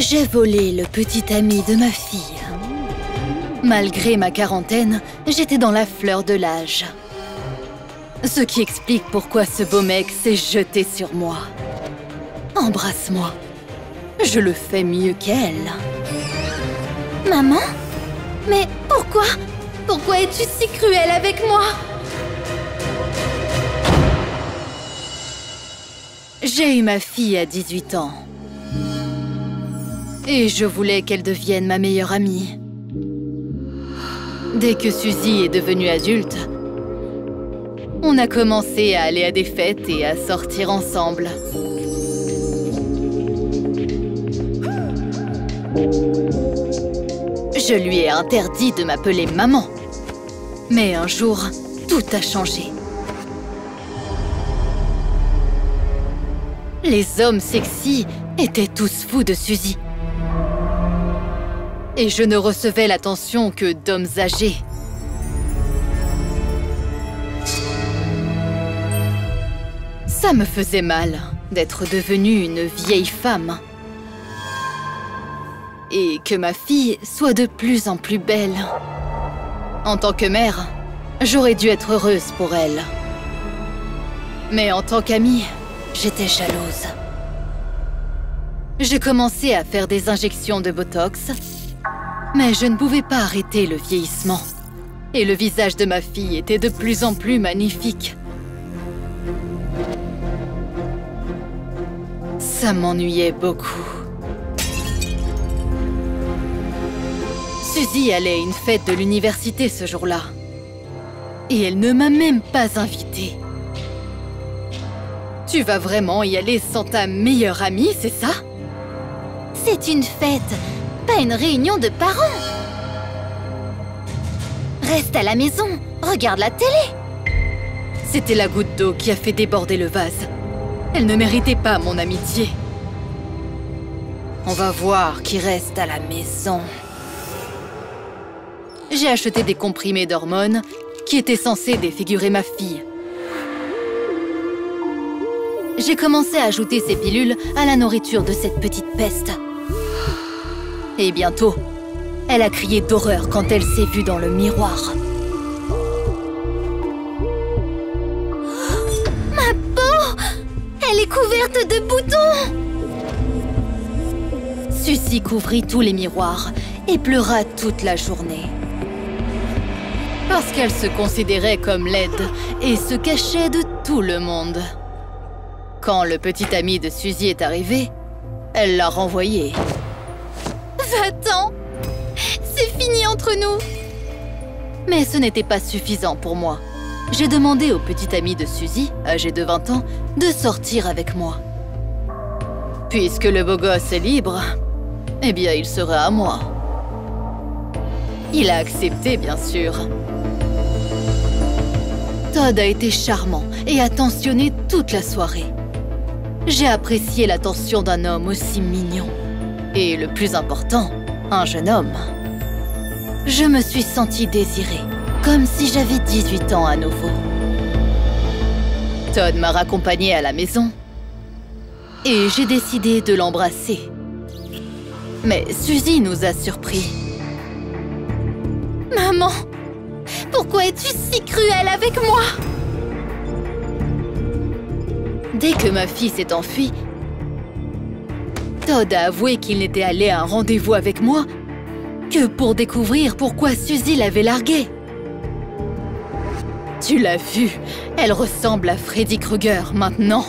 J'ai volé le petit ami de ma fille. Malgré ma quarantaine, j'étais dans la fleur de l'âge. Ce qui explique pourquoi ce beau mec s'est jeté sur moi. Embrasse-moi. Je le fais mieux qu'elle. Maman? Mais pourquoi? Pourquoi es-tu si cruelle avec moi? J'ai eu ma fille à 18 ans. Et je voulais qu'elle devienne ma meilleure amie. Dès que Suzy est devenue adulte, on a commencé à aller à des fêtes et à sortir ensemble. Je lui ai interdit de m'appeler maman. Mais un jour, tout a changé. Les hommes sexy étaient tous fous de Suzy. Et je ne recevais l'attention que d'hommes âgés. Ça me faisait mal d'être devenue une vieille femme. Et que ma fille soit de plus en plus belle. En tant que mère, j'aurais dû être heureuse pour elle. Mais en tant qu'amie, j'étais jalouse. J'ai commencé à faire des injections de Botox, mais je ne pouvais pas arrêter le vieillissement. Et le visage de ma fille était de plus en plus magnifique. Ça m'ennuyait beaucoup. Suzy allait à une fête de l'université ce jour-là. Et elle ne m'a même pas invitée. Tu vas vraiment y aller sans ta meilleure amie, c'est ça? C'est une fête, pas une réunion de parents. Reste à la maison, regarde la télé. C'était la goutte d'eau qui a fait déborder le vase. Elle ne méritait pas mon amitié. On va voir qui reste à la maison. J'ai acheté des comprimés d'hormones qui étaient censés défigurer ma fille. J'ai commencé à ajouter ces pilules à la nourriture de cette petite peste. Et bientôt, elle a crié d'horreur quand elle s'est vue dans le miroir. Ma peau! Elle est couverte de boutons! Suzy couvrit tous les miroirs et pleura toute la journée. Parce qu'elle se considérait comme laide et se cachait de tout le monde. Quand le petit ami de Suzy est arrivé, elle l'a renvoyé. Va-t'en! C'est fini entre nous! Mais ce n'était pas suffisant pour moi. J'ai demandé au petit ami de Suzy, âgé de 20 ans, de sortir avec moi. Puisque le beau gosse est libre, eh bien il sera à moi. Il a accepté, bien sûr. Todd a été charmant et attentionné toute la soirée. J'ai apprécié l'attention d'un homme aussi mignon. Et le plus important, un jeune homme. Je me suis sentie désirée, comme si j'avais 18 ans à nouveau. Todd m'a raccompagnée à la maison et j'ai décidé de l'embrasser. Mais Suzy nous a surpris. Maman! Pourquoi es-tu si cruelle avec moi? Dès que ma fille s'est enfuie, Todd a avoué qu'il n'était allé à un rendez-vous avec moi que pour découvrir pourquoi Suzy l'avait larguée. Tu l'as vue, elle ressemble à Freddy Krueger maintenant.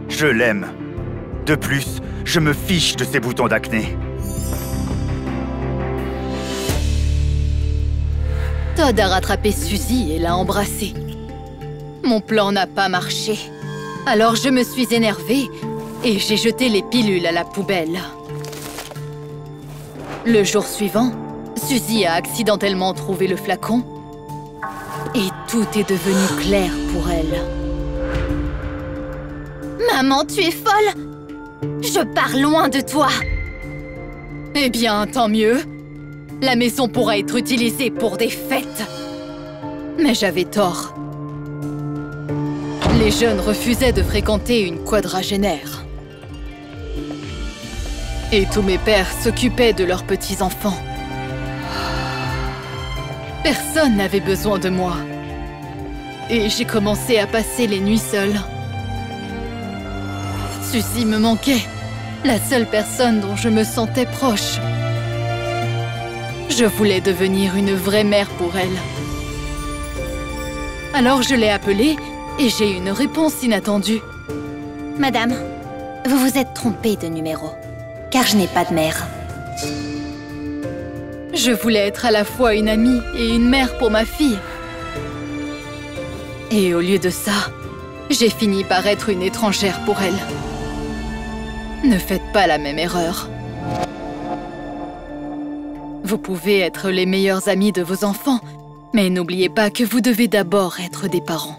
Je l'aime. De plus, je me fiche de ses boutons d'acné. Todd a rattrapé Suzy et l'a embrassée. Mon plan n'a pas marché. Alors je me suis énervée et j'ai jeté les pilules à la poubelle. Le jour suivant, Suzy a accidentellement trouvé le flacon et tout est devenu clair pour elle. Maman, tu es folle! Je pars loin de toi! Eh bien, tant mieux. La maison pourra être utilisée pour des fêtes. Mais j'avais tort. Les jeunes refusaient de fréquenter une quadragénaire. Et tous mes pères s'occupaient de leurs petits-enfants. Personne n'avait besoin de moi. Et j'ai commencé à passer les nuits seule. Suzy me manquait, la seule personne dont je me sentais proche. Je voulais devenir une vraie mère pour elle. Alors je l'ai appelée et j'ai eu une réponse inattendue. Madame, vous vous êtes trompée de numéro, car je n'ai pas de mère. Je voulais être à la fois une amie et une mère pour ma fille. Et au lieu de ça, j'ai fini par être une étrangère pour elle. Ne faites pas la même erreur. Vous pouvez être les meilleurs amis de vos enfants, mais n'oubliez pas que vous devez d'abord être des parents.